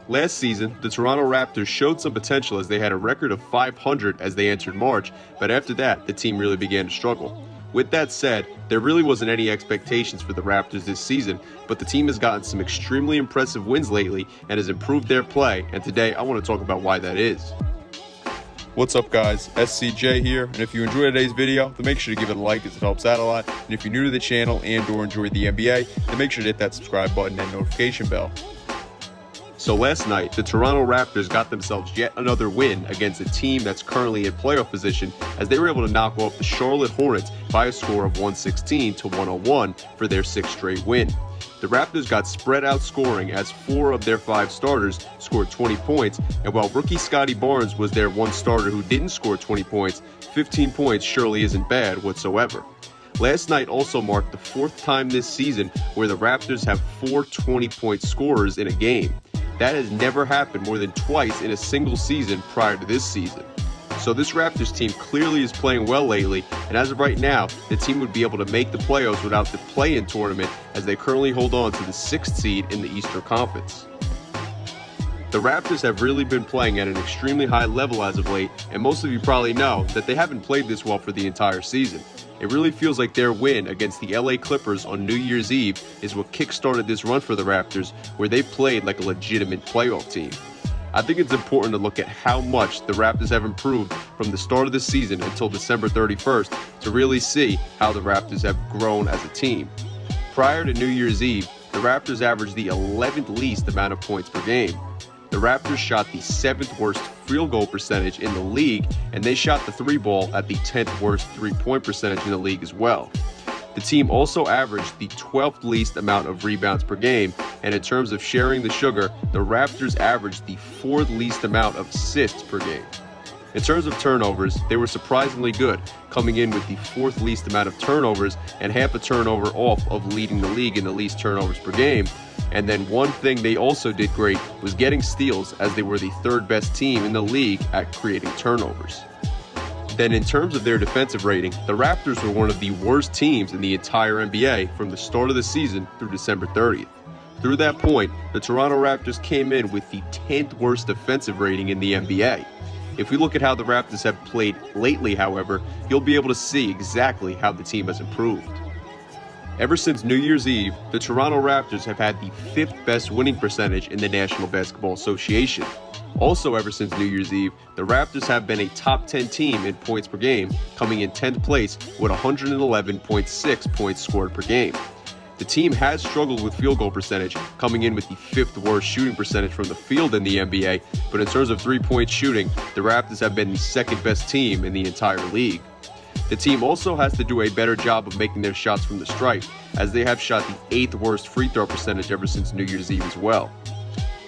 Last season, the Toronto Raptors showed some potential as they had a record of 500 as they entered March, but after that, the team really began to struggle. With that said, there really wasn't any expectations for the Raptors this season, but the team has gotten some extremely impressive wins lately and has improved their play, and today I want to talk about why that is. What's up guys, SCJ here, and if you enjoyed today's video, then make sure to give it a like as it helps out a lot, and if you're new to the channel and or enjoy the NBA, then make sure to hit that subscribe button and notification bell. So last night, the Toronto Raptors got themselves yet another win against a team that's currently in playoff position as they were able to knock off the Charlotte Hornets by a score of 116-101 for their sixth straight win. The Raptors got spread out scoring as 4 of their 5 starters scored 20 points, and while rookie Scottie Barnes was their one starter who didn't score 20 points, 15 points surely isn't bad whatsoever. Last night also marked the 4th time this season where the Raptors have 4 20-point scorers in a game. That has never happened more than twice in a single season prior to this season. So this Raptors team clearly is playing well lately, and as of right now, the team would be able to make the playoffs without the play-in tournament as they currently hold on to the 6th seed in the Eastern Conference. The Raptors have really been playing at an extremely high level as of late, and most of you probably know that they haven't played this well for the entire season. It really feels like their win against the LA Clippers on New Year's Eve is what kickstarted this run for the Raptors, where they played like a legitimate playoff team. I think it's important to look at how much the Raptors have improved from the start of the season until December 31st to really see how the Raptors have grown as a team. Prior to New Year's Eve, the Raptors averaged the 11th least amount of points per game. The Raptors shot the 7th worst field goal percentage in the league, and they shot the 3-ball at the 10th worst 3-point percentage in the league as well. The team also averaged the 12th least amount of rebounds per game, and in terms of sharing the sugar, the Raptors averaged the 4th least amount of assists per game. In terms of turnovers, they were surprisingly good, coming in with the 4th least amount of turnovers and half a turnover off of leading the league in the least turnovers per game. And then one thing they also did great was getting steals, as they were the 3rd best team in the league at creating turnovers. Then in terms of their defensive rating, the Raptors were one of the worst teams in the entire NBA from the start of the season through December 30th. Through that point, the Toronto Raptors came in with the 10th worst defensive rating in the NBA. If we look at how the Raptors have played lately, however, you'll be able to see exactly how the team has improved. Ever since New Year's Eve, the Toronto Raptors have had the 5th best winning percentage in the National Basketball Association. Also, ever since New Year's Eve, the Raptors have been a top 10 team in points per game, coming in 10th place with 111.6 points scored per game. The team has struggled with field goal percentage, coming in with the 5th worst shooting percentage from the field in the NBA, but in terms of 3-point shooting, the Raptors have been the 2nd best team in the entire league. The team also has to do a better job of making their shots from the stripe, as they have shot the 8th worst free throw percentage ever since New Year's Eve as well.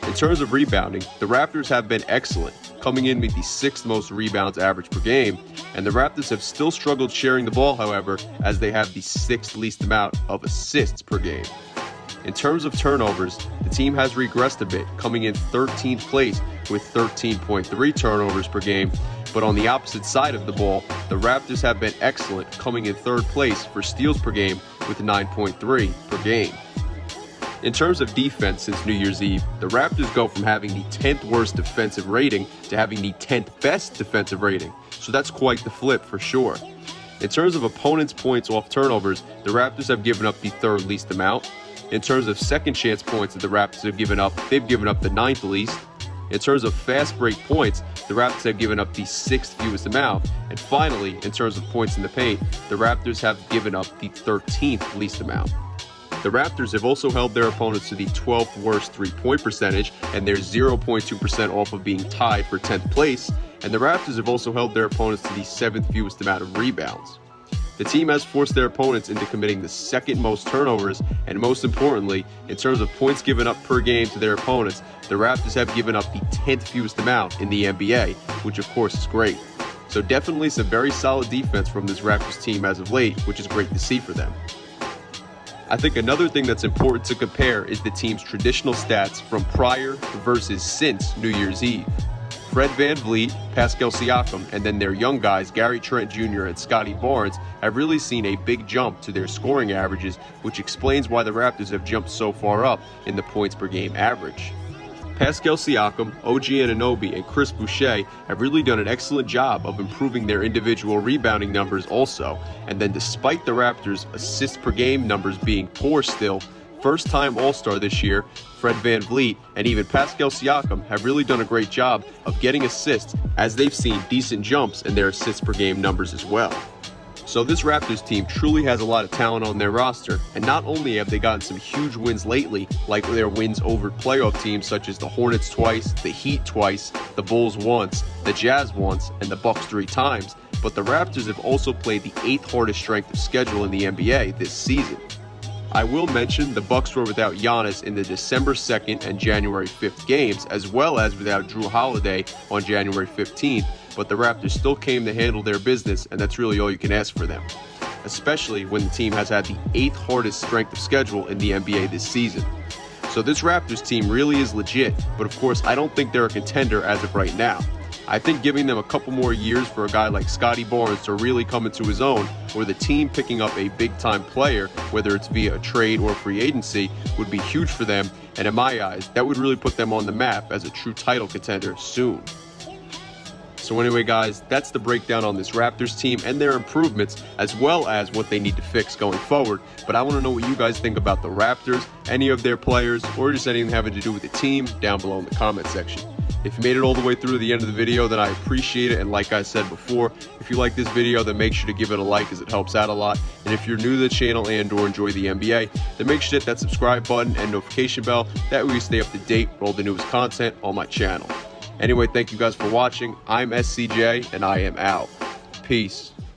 In terms of rebounding, the Raptors have been excellent, coming in with the 6th most rebounds average per game, and the Raptors have still struggled sharing the ball, however, as they have the 6th least amount of assists per game. In terms of turnovers, the team has regressed a bit, coming in 13th place with 13.3 turnovers per game, but on the opposite side of the ball, the Raptors have been excellent, coming in 3rd place for steals per game with 9.3 per game. In terms of defense since New Year's Eve, the Raptors go from having the 10th worst defensive rating to having the 10th best defensive rating, so that's quite the flip for sure. In terms of opponents' points off turnovers, the Raptors have given up the 3rd least amount. In terms of second chance points that the Raptors have given up, they've given up the 9th least. In terms of fast break points, the Raptors have given up the 6th fewest amount. And finally, in terms of points in the paint, the Raptors have given up the 13th least amount. The Raptors have also held their opponents to the 12th worst 3-point percentage, and they're 0.2% off of being tied for 10th place. And the Raptors have also held their opponents to the 7th fewest amount of rebounds. The team has forced their opponents into committing the 2nd most turnovers, and most importantly, in terms of points given up per game to their opponents, the Raptors have given up the 10th fewest amount in the NBA, which of course is great. So definitely some very solid defense from this Raptors team as of late, which is great to see for them. I think another thing that's important to compare is the team's traditional stats from prior versus since New Year's Eve. Fred VanVleet, Pascal Siakam, and then their young guys, Gary Trent Jr. and Scottie Barnes, have really seen a big jump to their scoring averages, which explains why the Raptors have jumped so far up in the points per game average. Pascal Siakam, OG Anunoby, and Chris Boucher have really done an excellent job of improving their individual rebounding numbers also. And then despite the Raptors' assists per game numbers being poor still, first-time All-Star this year, Fred VanVleet, and even Pascal Siakam have really done a great job of getting assists, as they've seen decent jumps in their assists per game numbers as well. So this Raptors team truly has a lot of talent on their roster, and not only have they gotten some huge wins lately, like their wins over playoff teams such as the Hornets twice, the Heat twice, the Bulls once, the Jazz once, and the Bucks 3 times, but the Raptors have also played the 8th hardest strength of schedule in the NBA this season. I will mention the Bucks were without Giannis in the December 2nd and January 5th games, as well as without Drew Holiday on January 15th, but the Raptors still came to handle their business, and that's really all you can ask for them, especially when the team has had the 8th hardest strength of schedule in the NBA this season. So this Raptors team really is legit, but of course I don't think they're a contender as of right now. I think giving them a couple more years for a guy like Scottie Barnes to really come into his own, or the team picking up a big-time player, whether it's via a trade or free agency, would be huge for them, and in my eyes, that would really put them on the map as a true title contender soon. So anyway guys, that's the breakdown on this Raptors team and their improvements, as well as what they need to fix going forward. But I want to know what you guys think about the Raptors, any of their players, or just anything having to do with the team down below in the comment section. If you made it all the way through to the end of the video, then I appreciate it, and like I said before, if you like this video, then make sure to give it a like as it helps out a lot. And if you're new to the channel and or enjoy the NBA, then make sure to hit that subscribe button and notification bell. That way you stay up to date with all the newest content on my channel. Anyway, thank you guys for watching. I'm SCJ, and I am out. Peace.